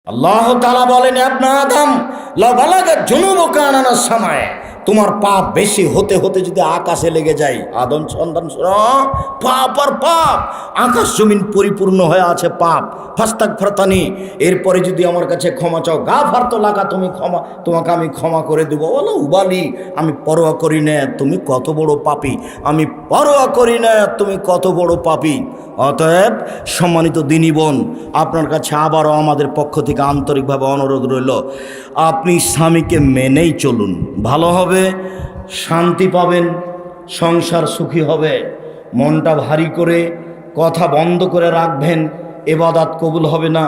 আল্লাহ তাআলা বলেন, ইবনে আদম লা বালাগা যুনুবুকা আনানাস সামায়ে, তোমার পাপ বেশি হতে হতে যদি আকাশে লেগে যায়, আদম সন্তান শোনো, পাপ আর পাপ, আকাশ জমিন পরিপূর্ণ হয়ে আছে পাপ। ফাস্তাগফিরতানি, এরপরে যদি আমার কাছে ক্ষমা চাও, গাফারতু লাকা, তোমাকে আমি ক্ষমা করে দেবো। বলো উবালি, আমি পরোয়া করি না তুমি কত বড় পাপী, আমি পরোয়া করি না তুমি কত বড় পাপী। অতএব সম্মানিত দিনী বোন, আপনার কাছে আবারও আমাদের পক্ষ থেকে আন্তরিকভাবে অনুরোধ রইল, আপনি স্বামীকে মেনেই চলুন, ভালো হবে, শান্তি পাবেন, সংসার সুখী হবে। মনটা ভারী করে কথা বন্ধ করে রাখবেন, ইবাদত কবুল হবে না,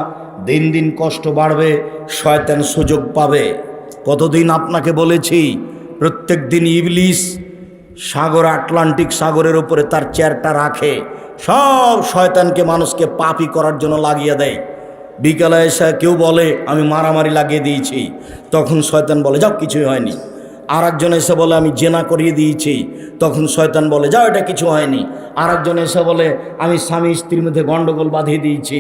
দিন দিন কষ্ট বাড়বে, শয়তান সুযোগ পাবে। কতদিন আপনাকে বলেছি, প্রত্যেক দিন ইবলিস সাগর, আটলান্টিক সাগরের উপরে তার চেয়ারটা রাখে, সব শয়তানকে মানুষকে পাপী করার জন্য লাগিয়ে দেয়। বিকালে এসে কেউ বলে আমি মারামারি লাগিয়ে দিয়েছি, তখন শয়তান বলে যাও কিছুই হয়নি। আর একজন এসে বলে আমি জেনা করিয়ে দিয়েছি, তখন শয়তান বলে যাও এটা কিছু হয়নি। আর একজন এসে বলে আমি স্বামী স্ত্রীর মধ্যে গণ্ডগোল বাঁধিয়ে দিয়েছি।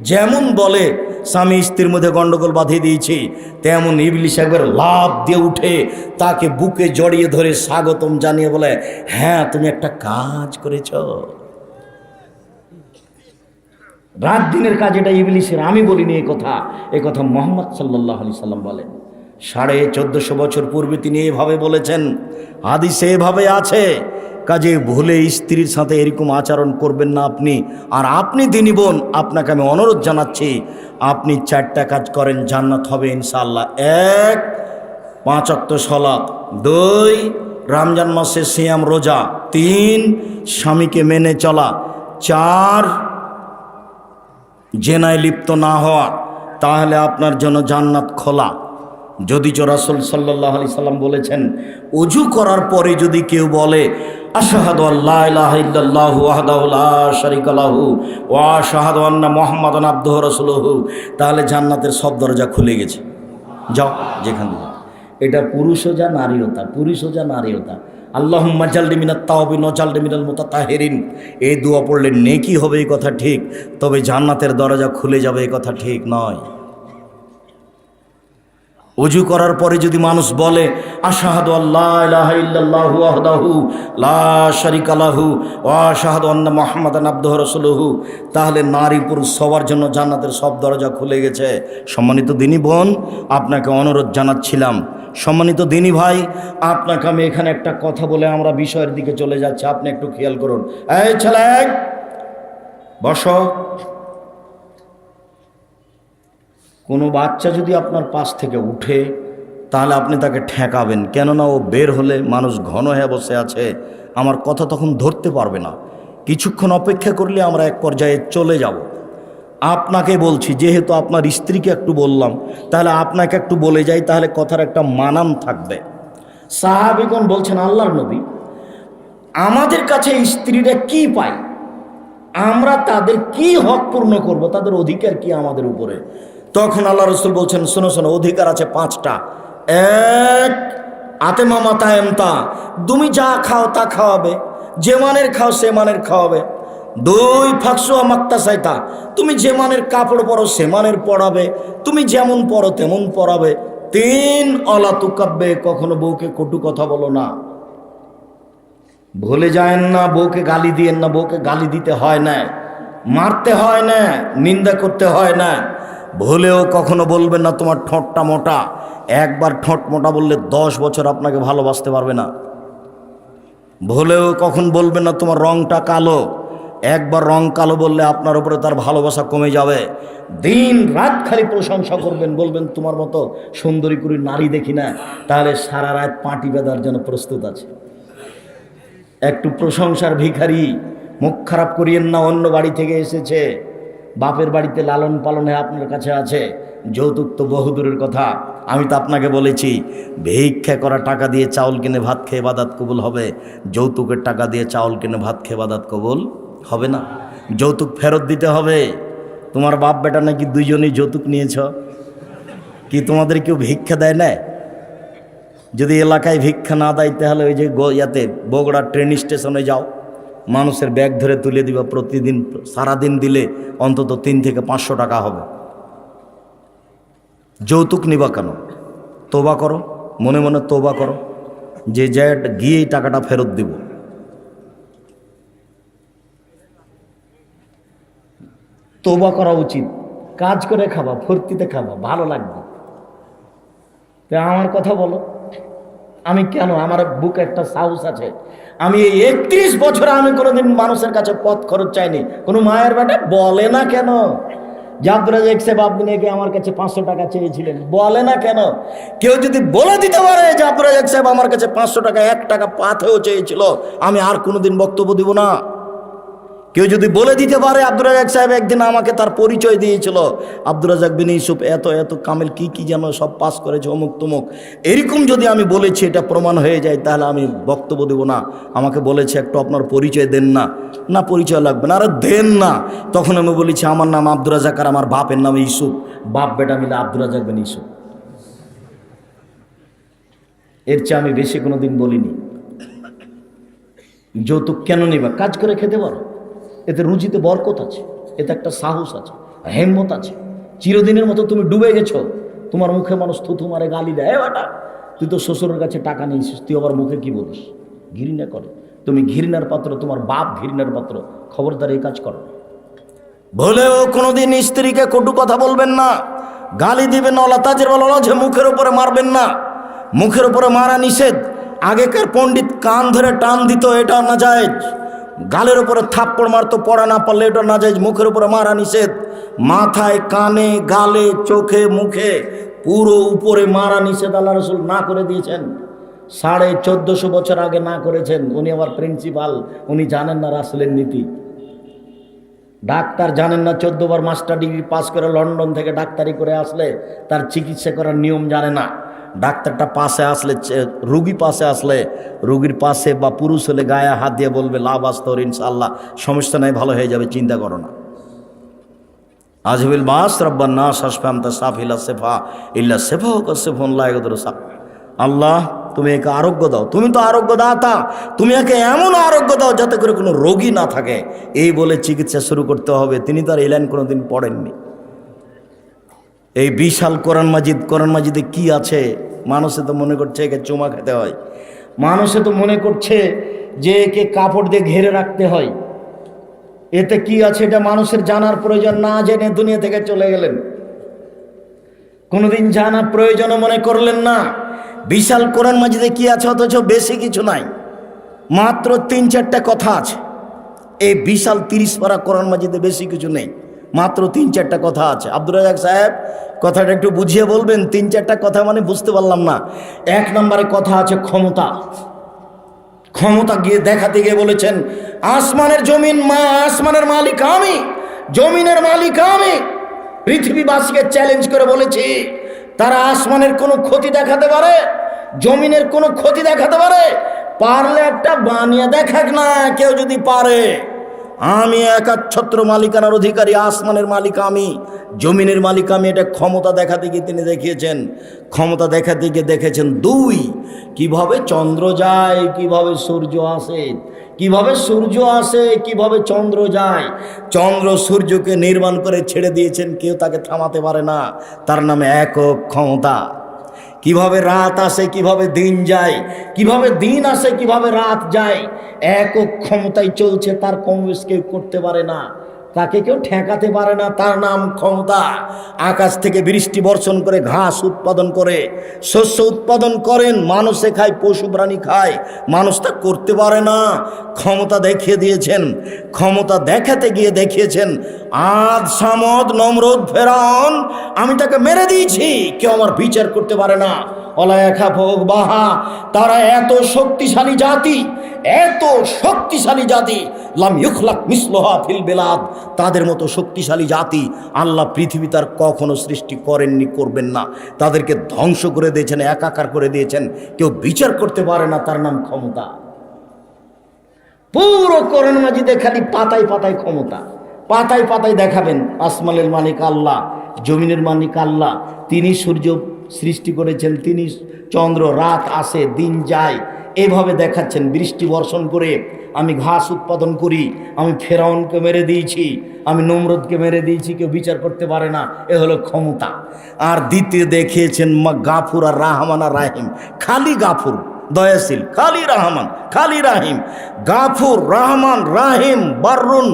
যেমন বলে স্বামী স্ত্রীর মধ্যে গণ্ডগোল বাঁধিয়ে দিয়েছি, তেমন ইবলিস একবার লাফ দিয়ে উঠে তাকে বুকে জড়িয়ে ধরে স্বাগতম জানিয়ে বলে, হ্যাঁ তুমি একটা কাজ করেছ। রাত দিনের কাজ এটা ইবলিসের, আমি বলিনি এ কথা মুহাম্মদ সাল্লাল্লাহু আলাইহি সাল্লাম বলেন। 1450 বছর পূর্বে তিনি এভাবে বলেছেন, হাদিসে এভাবে আছে। কাজে ভুলে স্ত্রীর সাথে এরকম আচরণ করবেন না আপনি। আর আপনি দিনী বোন, আপনাকে আমি অনুরোধ জানাচ্ছি, আপনি 4টা কাজ করেন, জান্নাত হবে ইনশাআল্লাহ। 1, 5 ওয়াক্ত সালাত, 2, রমজান মাসে সিয়াম রোজা, 3, স্বামীকে মেনে চলা, 4, জেনায় লিপ্ত না হওয়া, তাহলে আপনার জন্য জান্নাত খোলা। যদিচ রাসূল সাল্লাল্লাহু আলাইহি সাল্লাম বলেছেন, ওযু করার পরে যদি কেউ বলে আশহাদু আল্লা ইলাহা ইল্লাল্লাহু ওয়াহদাহু লা শারীকা লাহু ওয়া আশহাদু আন্না মুহাম্মাদান আবদুহু ওয়া রাসূলুহু, তাহলে জান্নাতের সব দরজা খুলে গেছে। যাও যেখান থেকে। এটা পুরুষও যা নারীও তা, পুরুষও যা নারীও তা। আল্লাহুম্মা জালনি মিনাত তাওবিন ওয়া জালনি মিনাল মুতাতাহিরিন, এই দোয়া পড়লে নেকি হবে এই কথা ঠিক, তবে জান্নাতের দরজা খুলে যাবে এই কথা ঠিক নয়। ওযু করার পরে যদি মানুষ বলে আশহাদু আল্লা ইলাহা ইল্লাল্লাহু ওয়াহদাহু লা শারীকা লাহু ওয়া আশহাদু আন্না মুহাম্মাদান আবদুহু ওয়া রাসূলুহু, তাহলে নারী পুরুষ সবার জন্য জান্নাতের সব দরজা খুলে গেছে। সম্মানিত দিনী বোন, আপনাকে অনুরোধ জানাচ্ছিলাম। সম্মানিত দিনী ভাই, আপনাকে আমি এখানে একটা কথা বলে আমরা বিষয়ের দিকে চলে যাচ্ছি, আপনি একটু খেয়াল করুন। এই ছেলে বসো। কোনো বাচ্চা যদি আপনার পাশ থেকে উঠে, তাহলে আপনি তাকে ঠেকাবেন, কেননা ও বের হলে মানুষ ঘন হয়ে বসে আছে, আমার কথা তখন ধরতে পারবে না। কিছুক্ষণ অপেক্ষা করলে আমরা এক পর্যায়ে চলে যাব। আপনাকে বলছি, যেহেতু আপনার স্ত্রীকে একটু বললাম, তাহলে আপনাকে একটু বলে যাই, তাহলে কথার একটা মানান থাকবে। সাহাবীগণ বলছেন, আল্লাহর নবী, আমাদের কাছে স্ত্রীরা কি পায়, আমরা তাদের কি হক পূর্ণ করব, তাদের অধিকার কি আমাদের উপরে? তখন আল্লাহ রাসূল বলছেন, শোনো শোনো, অধিকার আছে 5টা। 1, আতেমা মাতা এমতা, তুমি যা খাও তা খাওয়াবে, যে মানের খাও সে মানের খাওয়াবে। 2, ফাকসুয়া মাক্তা সাইতা, তুমি যে মানের কাপড় পরো সে মানের পরাবে, তুমি যেমন পরো তেমন পরাবে। 3, অলা তুকাব্বে, কখনো বউকে কটু কথা বলো না। ভুলে যায়েন না, বউকে গালি দিয়েন না, বউকে গালি দিতে হয় না, মারতে হয় না, নিন্দা করতে হয় না। ভুলেও কখনো বলবেন না তোমার ঠোঁটটা মোটা। একবার ঠোঁট মোটা বললে 10 বছর আপনাকে ভালোবাসতে পারবে না। ভুলেও কখন বলবেন না তোমার রংটা কালো। একবার রং কালো বললে আপনার উপরে তার ভালোবাসা কমে যাবে। দিন রাত খালি প্রশংসা করবেন, বলবেন তোমার মতো সুন্দরী করে নারী দেখি না, তাহলে সারা রাত পাটি বেঁধার জন্য প্রস্তুত আছে। একটু প্রশংসার ভিখারি, মুখ খারাপ করিয়েন না, অন্য বাড়ি থেকে এসেছে, বাপের বাড়িতে লালন পালনে আপনার কাছে আছে, যৌতুক তো বহুদূরের কথা। আমি তো আপনাকে বলেছি, ভিক্ষা করা টাকা দিয়ে চাউল কিনে ভাত খেয়ে ইবাদত কবুল হবে, যৌতুকের টাকা দিয়ে চাউল কিনে ভাত খেয়ে ইবাদত কবুল হবে না। যৌতুক ফেরত দিতে হবে। তোমার বাপ বেটা নাকি দুইজনেই যৌতুক নিয়েছ, কি তোমাদের কেউ ভিক্ষা দেয় না? যদি এলাকায় ভিক্ষা না দেয়, তাহলে ওই যে ইয়াতে বগুড়া ট্রেন স্টেশনে যাও, মানুষের ব্যাগ ধরে তুলে দিবা, প্রতিদিন সারাদিন দিলে অন্তত 3 থেকে 500 টাকা হবে। যৌতুক নিবা কেন? তোবা করো, মনে মনে তোবা করো যে গিয়ে এই টাকাটা ফেরত দিব। তোবা করা উচিত। কাজ করে খাবা, ফুর্তিতে খাবা, ভালো লাগবে। তো আমার কথা বলো, আমি কেন, আমার বুকে একটা সাহস আছে। আমি এই 31 বছরে আমি কোনোদিন মানুষের কাছে পথ খরচ চাইনি। কোনো মায়ের বেটা বলে না কেন যে আব্দুল রাজ্জাক সাহেব আপনি নাকি আমার কাছে 500 টাকা চেয়েছিলেন, বলে না কেন? কেউ যদি বলে দিতে পারে যে আব্দুল রাজ্জাক সাহেব আমার কাছে 500 টাকা 1 টাকা পাথেও চেয়েছিল, আমি আর কোনোদিন বক্তব্য দিব না। কেউ যদি বলে দিতে পারে আব্দুল রাজ্জাক সাহেব একদিন আমাকে তার পরিচয় দিয়েছিল, আব্দুল রাজ্জাক বিন ইউসুফ এত এত কামেল কি যেন সব পাস করেছে অমুক তমুক, এরকম যদি আমি বলেছি এটা প্রমাণ হয়ে যায়, তাহলে আমি বক্তব্য দেব না। আমাকে বলেছে একটু আপনার পরিচয় দেন না। না পরিচয় লাগবে না, আরে দেন না। তখন আমি বলেছি আমার নাম আব্দুল রাজ্জাক আর আমার বাপের নাম ইউসুফ, বাপ বেটা মিলে আব্দুল রাজ্জাক বিন ইউসুফ। এর চেয়ে আমি বেশি কোনোদিন বলিনি। যৌতুক কেন নিবা? কাজ করে খেতে পারো, এতে রুজিতে বরকত আছে, এতে একটা সাহস আছে, হেম্মত আছে। চিরদিনের মতো তুমি ডুবে গেছো, তোমার মুখে মানুষ থুথু মারে, গালি দেয়, বাটা তুই তো শ্বশুরের কাছে টাকা নিয়েছিস, তুই আবার মুখে কি বলিস? ঘৃণা করে। তুমি ঘৃণার পাত্র, তোমার বাপ ঘৃণার পাত্র। খবরদার এই কাজ করো। বলেও কোনোদিন স্ত্রীকে কটু কথা বলবেন না, গালি দিবেন না, তাজের বলা যে মুখের উপরে মারবেন না। মুখের উপরে মারা নিষেধ। আগেকার পণ্ডিত কান ধরে টান দিত, এটা না যায়। গালের উপরে থাপ্পড় মারতো, পড়া না পারলে এটা না যায়। মুখের উপরে মারা নিষেধ। মাথায়, কানে, গালে, চোখে, মুখে পুরো উপরে মারা নিষেধ আল্লাহ রাসূল না করে দিয়েছেন। 1450 বছর আগে না করেছেন। উনি আবার প্রিন্সিপাল, উনি জানেন না রাসূলের নীতি। ডাক্তার জানেন না, 14 বার মাস্টার ডিগ্রি পাস করে লন্ডন থেকে ডাক্তারি করে আসলে তার চিকিৎসা করার নিয়ম জানে না। ডাক্তারটা পাশে আসলে, রুগী পাশে আসলে, রুগীর পাশে বা পুরুষ হলে গায়ে হাত দিয়ে বলবে লাভ আসতে ওর ইনশাআল্লাহ, সমস্যা নাই, ভালো হয়ে যাবে, চিন্তা করো না। আজবিল বাস রব্বান নাস হাসফাম তা সাফিলা সেফা ইল্লা সেফা হোক সেফন লাইগদর সাফ। আল্লাহ তুমি একে আরোগ্য দাও, তুমি তো আরোগ্য দাতা, তুমি একে এমন আরোগ্য দাও যাতে করে কোনো রোগী না থাকে। এই বলে চিকিৎসা শুরু করতে হবে। তিনি তো আর এই লাইন কোনোদিন পড়েননি। এই বিশাল কোরআন মাজিদে কি আছে? মানুষে তো মনে করছে একে চুমা খেতে হয়, মানুষে তো মনে করছে যে একে কাপড় দিয়ে ঘিরে রাখতে হয়। এতে কি আছে এটা মানুষের জানার প্রয়োজন, না জেনে দুনিয়া থেকে চলে গেলেন। কোনোদিন জানা প্রয়োজনও মনে করলেন না। বিশাল কোরআন মাজিদে কি আছে? অথচ বেশি কিছু নাই, মাত্র 3-4টা কথা আছে। এই বিশাল 30 পারা কোরআন মাজিদে বেশি কিছু নেই, মাত্র 3-4টা কথা আছে। আব্দুল রাজ্জাক সাহেব কথাটা একটু বুঝিয়ে বলবেন। 3-4টা কথা মানে বুঝতে পারলাম না। 1 নম্বরে কথা আছে ক্ষমতা। ক্ষমতা গিয়ে দেখাতে গিয়ে বলেছেন আসমানের জমিন আসমানের মালিক আমি, জমিনের মালিক আমি। পৃথিবীবাসীকে চ্যালেঞ্জ করে বলেছি, তারা আসমানের কোনো ক্ষতি দেখাতে পারে, জমিনের কোনো ক্ষতি দেখাতে পারে, পারলে একটা বানিয়ে দেখাক না। কেউ যদি পারে, আমি একাচ্ছত্র মালিকানার অধিকারী, আসমানের মালিক আমি, জমিনের মালিক আমি। এটা ক্ষমতা দেখাতে গিয়ে তিনি দেখিয়েছেন। ক্ষমতা দেখাতে গিয়ে দেখেছেন 2, কিভাবে চন্দ্র যায়, কিভাবে সূর্য আসে, কিভাবে সূর্য আসে, কিভাবে চন্দ্র যায়। চন্দ্র সূর্যকে নির্মাণ করে ছেড়ে দিয়েছেন, কেউ তাকে থামাতে পারে না। তার নামে একক ক্ষমতা। কিভাবে রাত আসে, কিভাবে দিন যায়, কিভাবে দিন আসে, কিভাবে রাত যায়, একক ক্ষমতায় চলছে। তার কমবেশ কেউ করতে পারে না, তাকে কেউ ঠেকাতে পারে না। তার নাম ক্ষমতা। আকাশ থেকে বৃষ্টি বর্ষণ করে ঘাস উৎপাদন করে, শস্য উৎপাদন করেন, মানুষে খায়, পশু প্রাণী খায়, মানুষ তা করতে পারে না। ক্ষমতা দেখিয়ে দিয়েছেন। ক্ষমতা দেখাতে গিয়ে দেখিয়েছেন আদ, সামদ, নমরুদ, ফেরাউন, আমি তাকে মেরে দিয়েছি, কেউ আমার বিচার করতে পারে না। অলায়াখা ভোগ বাহা, তারা এত শক্তিশালী জাতি, এত শক্তিশালী জাতি, লাম ইউখলাক মিসলুহা ফিল বিলাদ, তাদের মতো শক্তিশালী জাতি আল্লাহ পৃথিবী তার কখনো সৃষ্টি করেননি, করবেন না। তাদেরকে ধ্বংস করে দিয়েছেন, একাকার করে দিয়েছেন, কেউ বিচার করতে পারে না। তার নাম ক্ষমতা। পুরো কোরআন মাজিদে খালি পাতায় পাতায় ক্ষমতা, পাতায় পাতায় দেখাবেন আসমানের মালিক আল্লাহ, জমিনের মালিক আল্লাহ। তিনি সূর্য সৃষ্টি করেছেন, তিনি চন্দ্র, রাত আসে, দিন যায়, এভাবে দেখাচ্ছেন। বৃষ্টি বর্ষণ করে আমি ঘাস উৎপাদন করি, আমি ফেরাউনকে মেরে দিয়েছি, আমি নমরুদকে মেরে দিয়েছি, কেউ বিচার করতে পারে না, এ হলো ক্ষমতা। আর দ্বিতীয় দেখিয়েছেন গাফুর আর রাহমান আর রাহিম, খালি গাফুর দয়াশীল, খালি রহমান খালি রাহিম, গাফুর রহমান রাহিম বাররুন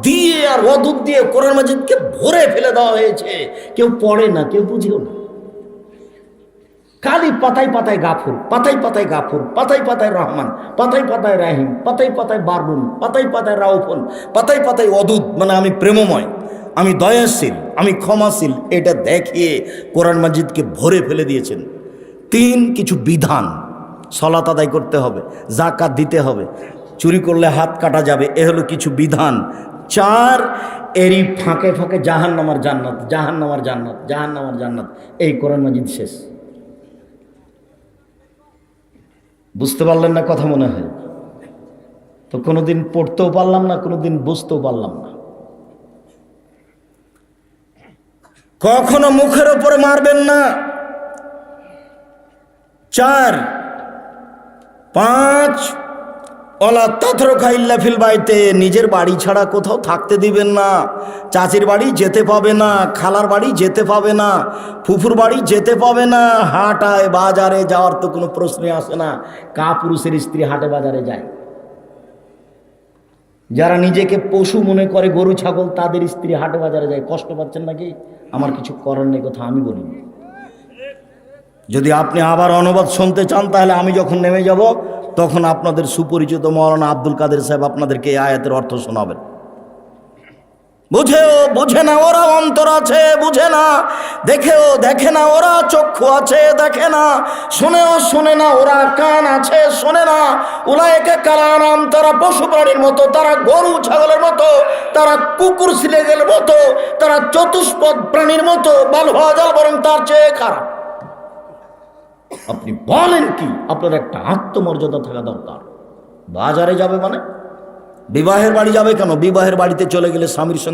দিয়ে আর ওয়াদুদ দিয়ে কোরআন মাজিদকে ভরে ফেলে দেওয়া হয়েছে। কেউ পড়ে না, কেউ বুঝেও না, খালি পাতায় পাতায় গাফুর, পাতায় পাতায় গাফুর, পাতায় পাতায় রহমান, পাতায় পাতায় রাহিম, পাতায় পাতায় বাররুন, পাতায় পাতায় রাউফুন, পাতায় পাতায় ওয়াদুদ, মানে আমি প্রেমময়, আমি দয়াশীল, আমি ক্ষমাশীল, এটা দেখিয়ে কোরআন মাজিদকে ভরে ফেলে দিয়েছেন। তিন, কিছু বিধান, সলাত আদায় করতে হবে, যাকাত দিতে হবে, চুরি করলে হাত কাটা যাবে, এ হলো কিছু বিধান। চার, এরই ফাঁকে ফাঁকে জাহান্নামের জান্নাত, জাহান্নামের জান্নাত, জাহান্নামের জান্নাত, এই কোরআন মাজিদ শেষ। বুঝতে পারলেন না কথা মনে হয়? তো কোনোদিন পড়তেও পারলাম না, কোনোদিন বুঝতেও পারলাম না। কখনো মুখের ওপরে মারবেন না। চার, পাঁচ, ওলা তাতরুকা ইল্লা ফিল বাইতে, নিজের বাড়ি ছাড়া কোথাও থাকতে দিবেন না। চাচির বাড়ি যেতে পাবে না, খালার বাড়ি যেতে পাবে না, ফুফুর বাড়ি যেতে পাবে না, হাটায় বাজারে যাওয়ার তো কোনো প্রশ্নই আসে না। কাপুরুষের স্ত্রী হাটে বাজারে যায়, যারা নিজেকে পশু মনে করে, গরু ছাগল, তাদের স্ত্রী হাটে বাজারে যায়। কষ্ট পাচ্ছেন নাকি? আমার কিছু করার নেই, কথা আমি বলিনি। যদি আপনি আবার অনুবাদ শুনতে চান, তাহলে আমি যখন নেমে যাব তখন আপনাদের সুপরিচিত মৌলানা আব্দুল কাদের সাহেব আপনাদেরকে এই আয়াতের অর্থ শোনাবেন। বুঝেও বুঝে না ওরা অন্তর আছে, বুঝে না, দেখেও দেখে না ওরা চক্ষু আছে, দেখে না, শুনেও শুনে না ওরা কান আছে, শোনে না। উলায়েকে কালানাম, তারা পশু প্রাণীর মতো, তারা গরু ছাগলের মতো, তারা কুকুর সিলেগের মতো, তারা চতুষ্পদ প্রাণীর মতো, বাল হওয়া যাল, বরং তার চেয়ে খারাপ। আপনি বলেন কি? আপনার একটা আত্মমর্যাদা থাকা দরকার। বাজারে যাবে মানে বিবাহের বাড়ি যাবে কেন? বিবাহের বাড়িতে চলে গেলে স্বামীর সঙ্গে